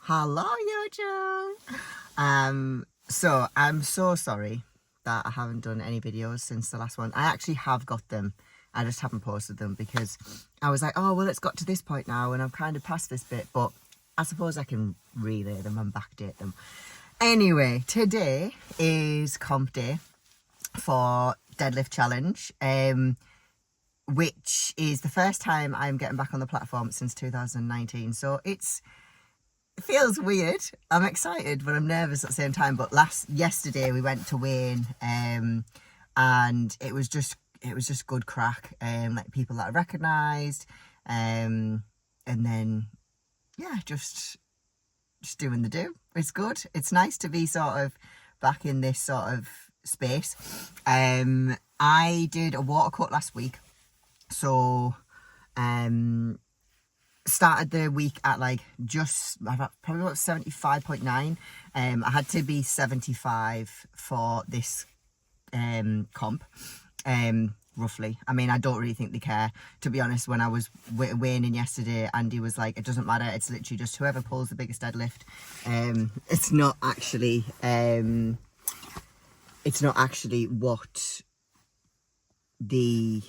Hello, YouTube. So I'm so sorry that I haven't done any videos since the last one. I actually have got them. I just haven't posted them because I was like, oh, well, it's got to this point now and I'm kind of past this bit, but I suppose I can relay them and backdate them. Anyway, today is comp day for Deadlift Challenge, which is the first time I'm getting back on the platform since 2019. So it feels weird. I'm excited, but I'm nervous at the same time. But yesterday we went to Wayne, and it was just good crack. Like people that I recognised, and then yeah, just doing the do. It's good. It's nice to be sort of back in this sort of space. I did a water cut last week, so started the week at like probably about 75.9. I had to be 75 for this comp, roughly. I mean, I don't really think they care, to be honest. When I was weighing in yesterday, Andy was like, it doesn't matter, it's literally just whoever pulls the biggest deadlift. It's not actually what the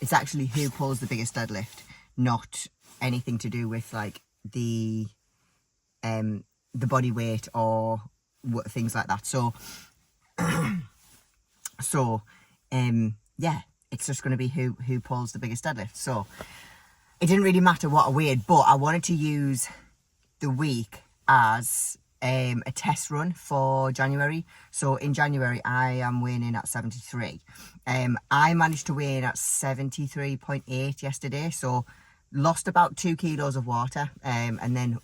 it's actually who pulls the biggest deadlift, not anything to do with like the body weight or things like that. So yeah, it's just going to be who pulls the biggest deadlift. So it didn't really matter what I weighed, but I wanted to use the week as a test run for January. So in January I am weighing in at 73. I managed to weigh in at 73.8 yesterday, so lost about 2 kilos of water, and then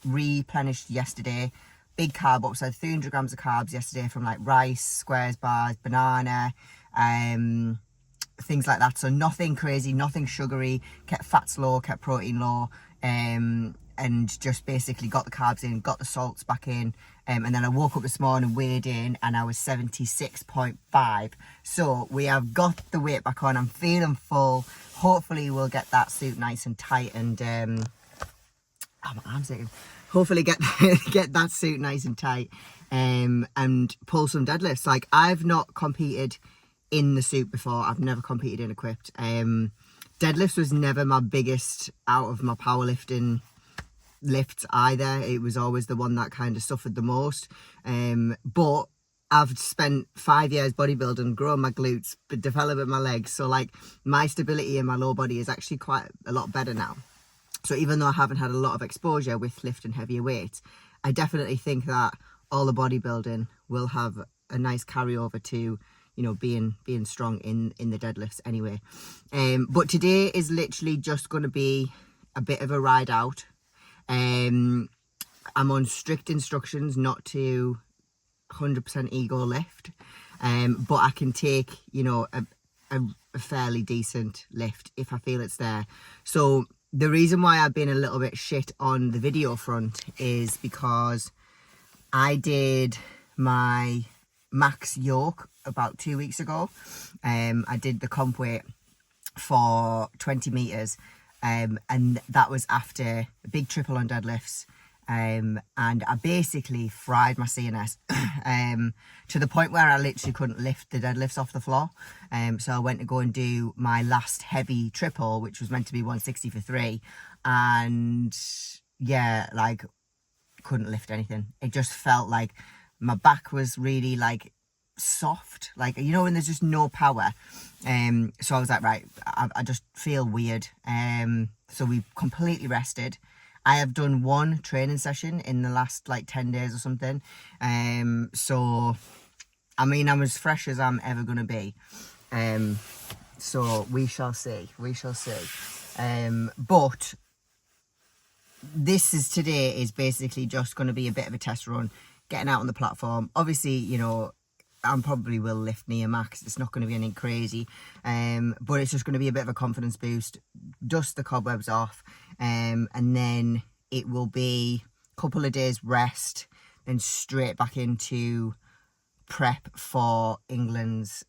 replenished yesterday. Big carb ups, so 300 grams of carbs yesterday from like rice, squares bars, banana, things like that. So nothing crazy, nothing sugary. Kept fats low, kept protein low, and just basically got the carbs in, got the salts back in, and then I woke up this morning, weighed in, and I was 76.5. So we have got the weight back on. I'm feeling full. Hopefully we'll get that suit nice and tight, and my arm's aching. Hopefully get that suit nice and tight, and pull some deadlifts. Like, I've not competed in the suit before. I've never competed in equipped. Deadlifts was never my biggest out of my powerlifting lifts either. It was always the one that kind of suffered the most. But I've spent 5 years bodybuilding, growing my glutes, but developing my legs. So like my stability in my lower body is actually quite a lot better now. So even though I haven't had a lot of exposure with lifting heavier weights, I definitely think that all the bodybuilding will have a nice carryover to, you know, being strong in the deadlifts anyway. But today is literally just going to be a bit of a ride out. I'm on strict instructions not to 100% ego lift, but I can take, you know, a fairly decent lift if I feel it's there. So the reason why I've been a little bit shit on the video front is because I did my max yoke about 2 weeks ago. I did the comp weight for 20 meters, and that was after a big triple on deadlifts, and I basically fried my CNS to the point where I literally couldn't lift the deadlifts off the floor. So I went to go and do my last heavy triple, which was meant to be 160 for 3, and yeah, like, couldn't lift anything. It just felt like my back was really like soft, like, you know, when there's just no power. So I was like, right, I just feel weird. So we completely rested. I have done one training session in the last like 10 days or something. So I mean, I'm as fresh as I'm ever gonna be. So we shall see. But today is basically just going to be a bit of a test run, getting out on the platform. Obviously, you know, I probably will lift near max. It's not going to be anything crazy, but it's just going to be a bit of a confidence boost, dust the cobwebs off, and then it will be a couple of days rest, then straight back into prep for England's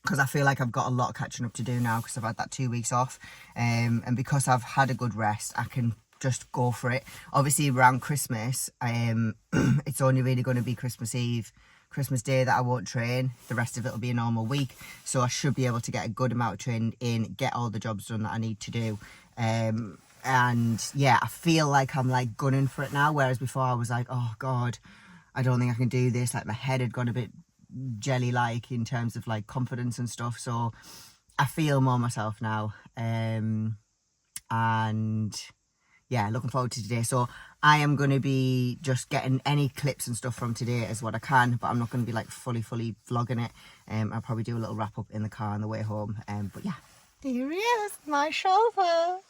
because I feel like I've got a lot of catching up to do now because I've had that 2 weeks off, and because I've had a good rest, I can just go for it. Obviously around Christmas, it's only really going to be Christmas Eve, Christmas Day that I won't train. The rest of it will be a normal week, so I should be able to get a good amount of training in, get all the jobs done that I need to do. And yeah, I feel like I'm like gunning for it now, whereas before I was like, oh god, I don't think I can do this. Like my head had gone a bit jelly like in terms of like confidence and stuff, so I feel more myself now. And yeah, looking forward to today. So I am going to be just getting any clips and stuff from today as what I can, but I'm not going to be like fully vlogging it. I'll probably do a little wrap up in the car on the way home. But yeah, here he is, my chauffeur.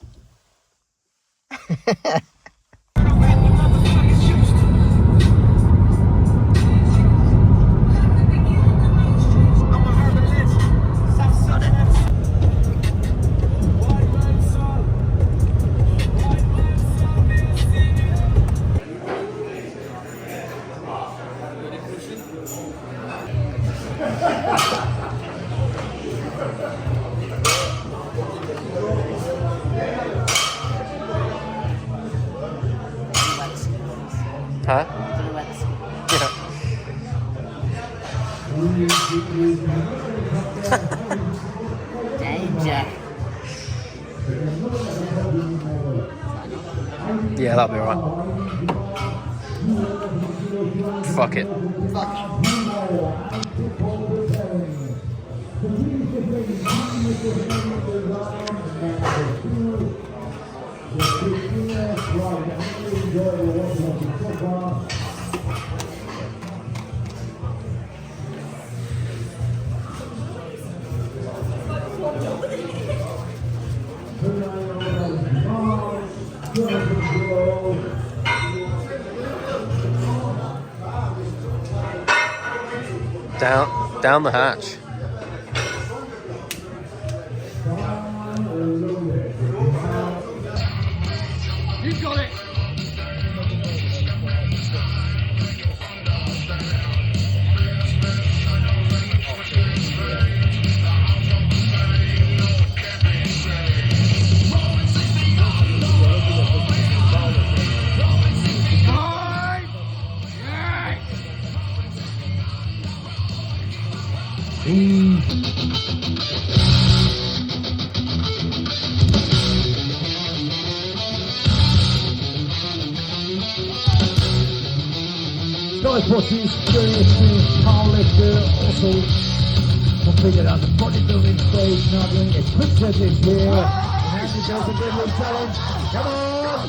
Huh? Danger. Yeah, that'll be alright. Fuck it. Down the hatch. You got it. Nice watching, seriously, powerlifter, also completed on the bodybuilding stage, now doing a quick session here. And he does a deadlift challenge. Come on!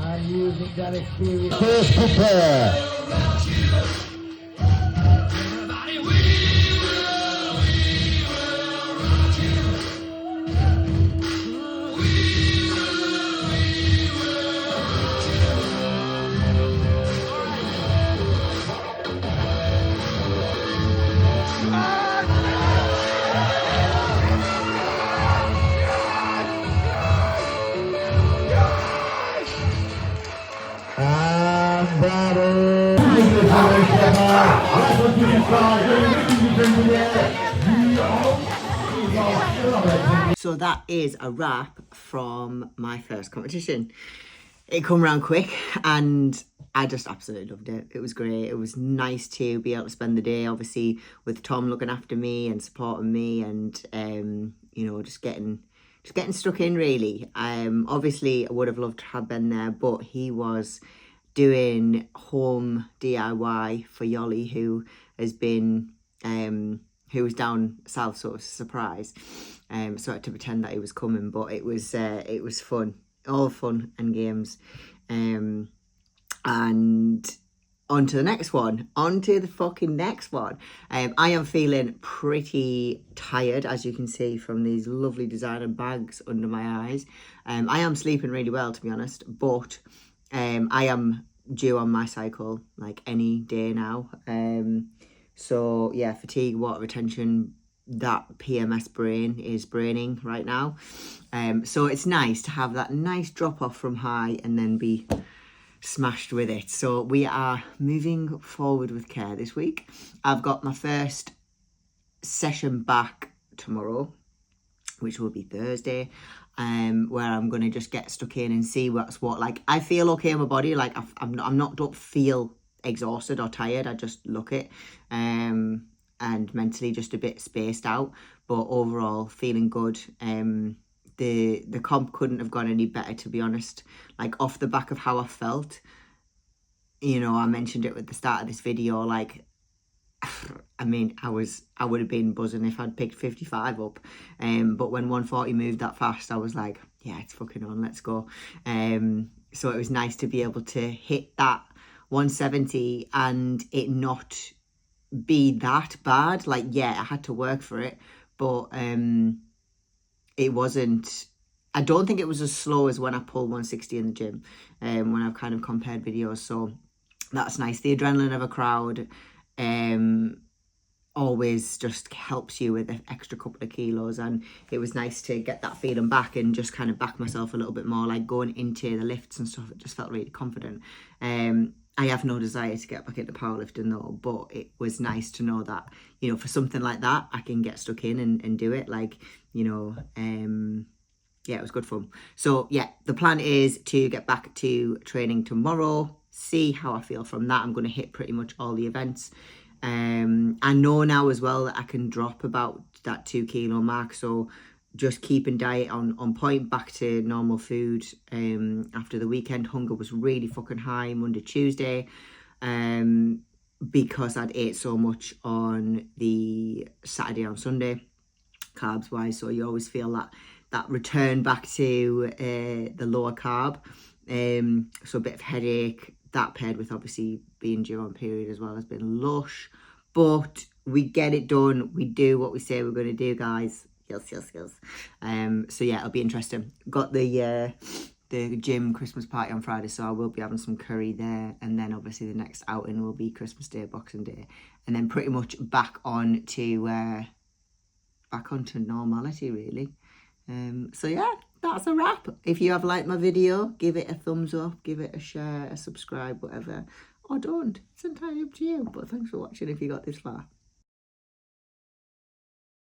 And using that experience. First prepare. So that is a wrap from my first competition. It come around quick and I just absolutely loved it. It was great. It was nice to be able to spend the day, obviously, with Tom looking after me and supporting me, and you know, just getting stuck in really. Obviously I would have loved to have been there, but he was doing home DIY for Yolly, who has been who was down south, sort of surprise. So I had to pretend that he was coming, but it was fun, all fun and games. And on to the next one, on to the fucking next one. I am feeling pretty tired, as you can see from these lovely designer bags under my eyes. I am sleeping really well, to be honest, but I am due on my cycle like any day now. So yeah, fatigue, water retention, that PMS brain is braining right now. So it's nice to have that nice drop off from high and then be smashed with it. So we are moving forward with care this week. I've got my first session back tomorrow, which will be Thursday, where I'm going to just get stuck in and see what's what. Like, I feel okay in my body. Like, don't feel exhausted or tired. I just look it, and mentally just a bit spaced out, but overall feeling good. The comp couldn't have gone any better, to be honest. Like, off the back of how I felt, you know, I mentioned it at the start of this video, like, I mean, I would have been buzzing if I'd picked 55 up. But when 140 moved that fast, I was like, yeah, it's fucking on, let's go. So it was nice to be able to hit that 170 and it not be that bad. Like, yeah, I had to work for it, but it wasn't, I don't think it was as slow as when I pulled 160 in the gym, when I've kind of compared videos. So that's nice. The adrenaline of a crowd always just helps you with an extra couple of kilos, and it was nice to get that feeling back and just kind of back myself a little bit more, like going into the lifts and stuff. It just felt really confident. I have no desire to get back into powerlifting though, but it was nice to know that, you know, for something like that, I can get stuck in and do it. Like, you know, yeah, it was good fun. So yeah, the plan is to get back to training tomorrow, see how I feel from that. I'm going to hit pretty much all the events. I know now as well that I can drop about that 2 kilo mark, so just keeping diet on point, back to normal food. After the weekend, hunger was really fucking high Monday, Tuesday, because I'd ate so much on the Saturday and Sunday, carbs wise, so you always feel that return back to the lower carb, so a bit of headache. That paired with obviously being due on period as well has been lush, but we get it done. We do what we say we're going to do, guys. Yes. So yeah, it'll be interesting. Got the gym Christmas party on Friday, so I will be having some curry there, and then obviously the next outing will be Christmas Day, Boxing Day, and then pretty much back onto normality, really. So yeah, that's a wrap. If you have liked my video, give it a thumbs up, give it a share, a subscribe, whatever, or don't. It's entirely up to you. But thanks for watching if you got this far.